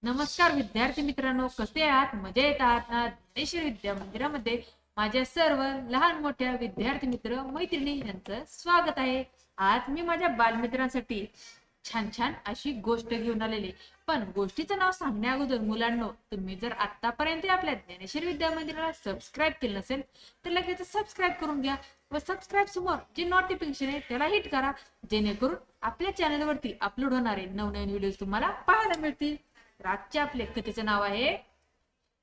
नमस्कार विद्यार्थी मित्रांनो, कसे आहात? मजेत आहात ना? ज्ञानेश्वर विद्या मंदिरामध्ये माझ्या सर्व लहान मोठ्या विद्यार्थी मित्र मैत्रिणी यांचं स्वागत आहे. आज मी माझ्या बालमित्रांसाठी छान छान अशी गोष्ट घेऊन आलेली. पण गोष्टीचं नाव सांगण्या अगोदर मुलांनो, तुम्ही जर आतापर्यंत आपल्या ज्ञानेश्वर विद्या मंदिराला सबस्क्राईब केलं नसेल तर लगेच सबस्क्राईब करून घ्या व सबस्क्राईब समोर जे नोटिफिकेशन आहे त्याला हिट करा, जेणेकरून आपल्या चॅनलवरती अपलोड होणारे नवनवीन व्हिडिओ तुम्हाला पाहायला मिळतील. तर आजच्या आपल्या कथेचं नाव आहे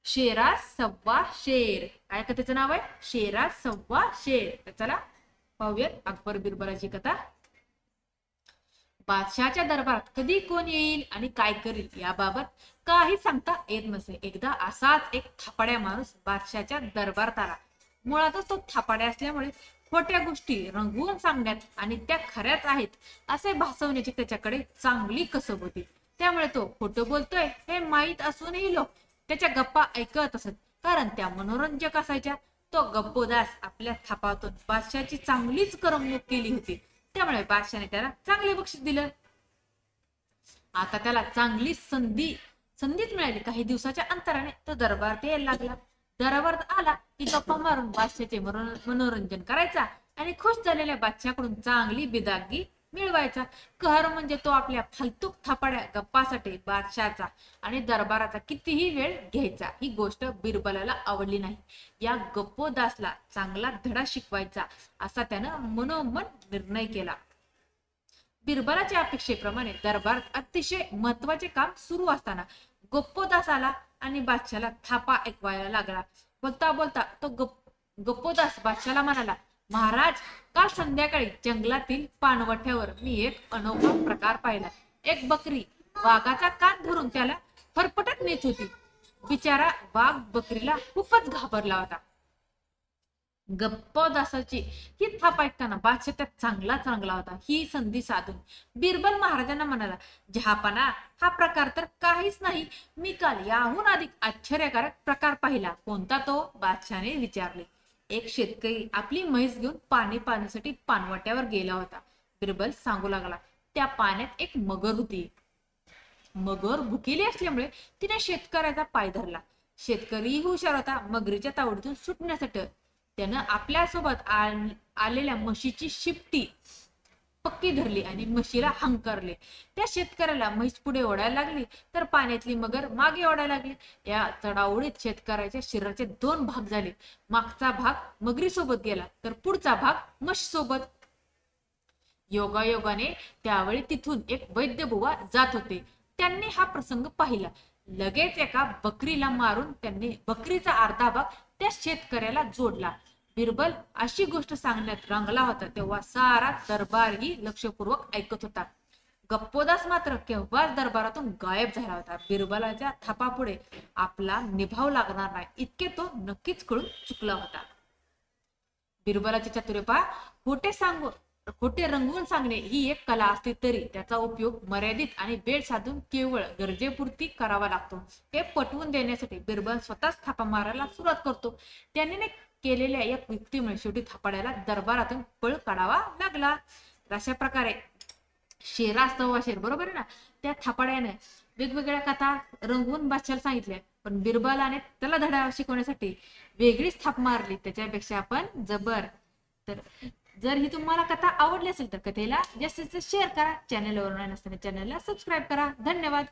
शेरा सव्वा शेर. काय कथेचं नाव आहे? शेरा सव्वा शेर. तर चला पाहूयात अकबर बिरबलाची कथा. बादशाहच्या दरबारात कधी कोण येईल आणि काय करेल याबाबत काही सांगता येत नसे. एकदा असाच एक थापाड्या माणूस बादशाहच्या दरबारात आला. मुळातच तो थापाड्या असल्यामुळे खोट्या गोष्टी रंगवून सांगण्यात आणि त्या खऱ्याच आहेत असे भासवण्याची त्याच्याकडे चांगली कसब होती. त्यामुळे तो खोटं बोलतोय हे माहीत असूनही लोक त्याच्या गप्पा ऐकत असत, कारण त्या मनोरंजक असायच्या. तो गप्पोदास आपल्या थापातून बादशाहची चांगलीच करमणूक केली होती, त्यामुळे बादशाने त्याला चांगले बक्षीस दिलं. आता त्याला चांगली संधीच मिळाली. काही दिवसाच्या अंतराने तो दरबारात यायला लागला. दरबारात आला की गप्पा मारून बादशाचे मनोरंजन करायचा आणि खुश झालेल्या बादशाकडून चांगली बिदागी मिळवायचा. कहर म्हणजे तो आपल्या फालतूक थापाड्या गप्पासाठी बादशाचा आणि दरबाराचा कितीही वेळ घ्यायचा. ही गोष्ट बिरबलाला आवडली नाही. या गप्पोदासला चांगला धडा शिकवायचा असा त्यानं मनोमन निर्णय केला. बिरबलाच्या अपेक्षेप्रमाणे दरबारात अतिशय महत्वाचे काम सुरू असताना गप्पोदास आला आणि बादशाला थापा ऐकवायला लागला. बोलता बोलता तो गप्पोदास बादशाला म्हणाला, महाराज, काल संध्याकाळी जंगलातील पाणवठ्यावर मी एक अनोखा प्रकार पाहिला. एक बकरी वाघाचा कान धरून त्याला फरफटत नेत होती. बिचारा वाघ बकरीला खूपच घाबरला होता. गप्पोदासाची ही थाप ऐकताना बादशाह त्यात चांगला होता. ही संधी साधून बिरबल महाराजांना म्हणाला, जहापना, हा प्रकार तर काहीच नाही. मी काल याहून अधिक आश्चर्यकारक प्रकार पाहिला. कोणता तो? बादशाने विचारले. एक शेतकरी आपली म्हैस घेऊन पाणी पाण्यासाठी पाणवट्यावर गेला होता. बिरबल सांगू लागला, त्या पाण्यात एक मगर होती. मगर भुकेली असल्यामुळे तिने शेतकऱ्याचा पाय धरला. शेतकरी हुशार होता. मगरीच्या तावडीतून सुटण्यासाठी त्यानं आपल्यासोबत आलेल्या म्हशीची शिपटी पक्की धरली आणि म्हशीला हंकारले. त्या शेतकऱ्याला म्हैस पुढे ओढायला लागली तर पाण्यातली मगर मागे ओढायला लागली. या चढाओढीत शेतकऱ्याच्या शरीराचे दोन भाग झाले. मागचा भाग मगरी सोबत गेला तर पुढचा भाग म्हशी सोबत. योगायोगाने त्यावेळी तिथून एक वैद्य बुवा जात होते. त्यांनी हा प्रसंग पाहिला. लगेच एका बकरीला मारून त्यांनी बकरीचा अर्धा भाग त्या शेतकऱ्याला जोडला. बिरबल अशी गोष्ट सांगण्यात रंगला होता तेव्हा सारा दरबारही लक्षपूर्वक ऐकत होता. गप्पोदास मात्र केव्हाच दरबारातून गायब झाला होता. बिरबलाच्या थापापुढे आपला निभाव लागणार नाही इतके तो नक्कीच कळून चुकला होता. बिरबलाचे चातुर्य पहा. खोटे रंगवून सांगणे ही एक कला असते, तरी त्याचा उपयोग मर्यादित आणि वेळ साधून केवळ गरजेपुरती करावा लागतो. हे पटवून देण्यासाठी बिरबल स्वतःच थापा मारायला सुरुवात करतो. त्याने केलेल्या या युक्तीमुळे शेवटी थापाड्याला दरबारातून पळ काढावा लागला. अशा प्रकारे शेरा सव्वा शेर, बरोबर आहे ना, त्या थापाड्याने वेगवेगळ्या कथा रंगवून बादशाला सांगितल्या, पण बिरबलाने त्याला धडा शिकवण्यासाठी वेगळीच थाप मारली त्याच्यापेक्षा आपण जबर. तर जर ही तुम्हाला कथा आवडली असेल तर कथेला जास्तीत जास्त शेअर करा. चॅनलवर नसताना चॅनलला सबस्क्राईब करा. धन्यवाद.